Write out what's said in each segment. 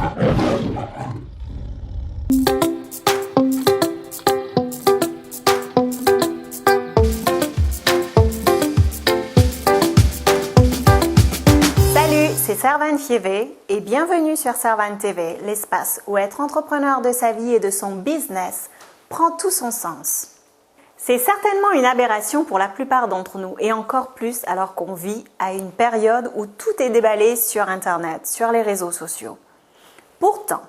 C'est Servane Fievé et bienvenue sur Servane TV, l'espace où être entrepreneur de sa vie et de son business prend tout son sens. C'est certainement une aberration pour la plupart d'entre nous et encore plus alors qu'on vit à une période où tout est déballé sur Internet, sur les réseaux sociaux. Pourtant,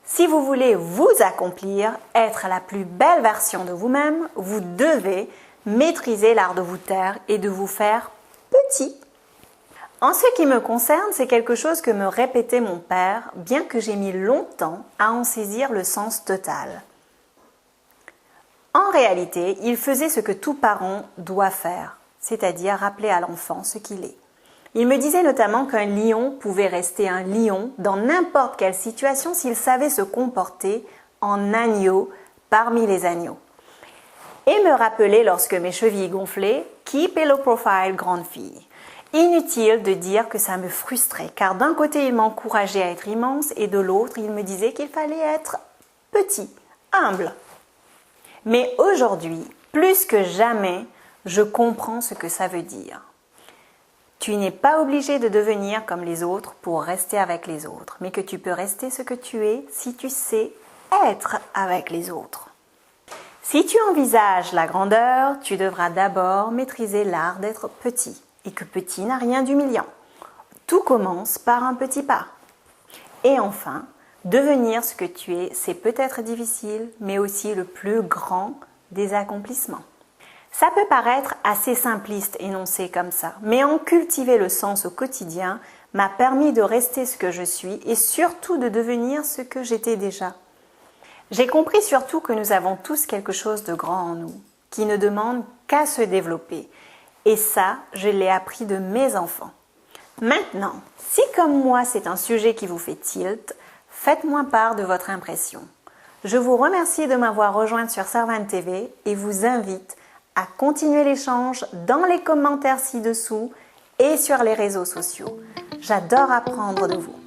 si vous voulez vous accomplir, être la plus belle version de vous-même, vous devez maîtriser l'art de vous taire et de vous faire petit. En ce qui me concerne, c'est quelque chose que me répétait mon père, bien que j'ai mis longtemps à en saisir le sens total. En réalité, il faisait ce que tout parent doit faire, c'est-à-dire rappeler à l'enfant ce qu'il est. Il me disait notamment qu'un lion pouvait rester un lion dans n'importe quelle situation s'il savait se comporter en agneau parmi les agneaux. Et me rappeler lorsque mes chevilles gonflaient « Keep a low profile, grande fille ». Inutile de dire que ça me frustrait, car d'un côté il m'encourageait à être immense et de l'autre il me disait qu'il fallait être petit, humble. Mais aujourd'hui, plus que jamais, je comprends ce que ça veut dire. Tu n'es pas obligé de devenir comme les autres pour rester avec les autres, mais que tu peux rester ce que tu es si tu sais être avec les autres. Si tu envisages la grandeur, tu devras d'abord maîtriser l'art d'être petit. Et que petit n'a rien d'humiliant. Tout commence par un petit pas. Et enfin, devenir ce que tu es, c'est peut-être difficile, mais aussi le plus grand des accomplissements. Ça peut paraître assez simpliste énoncé comme ça, mais en cultiver le sens au quotidien m'a permis de rester ce que je suis et surtout de devenir ce que j'étais déjà. J'ai compris surtout que nous avons tous quelque chose de grand en nous, qui ne demande qu'à se développer. Et ça, je l'ai appris de mes enfants. Maintenant, si comme moi c'est un sujet qui vous fait tilt, faites-moi part de votre impression. Je vous remercie de m'avoir rejointe sur Servane TV et vous invite à continuer l'échange dans les commentaires ci-dessous et sur les réseaux sociaux. J'adore apprendre de vous.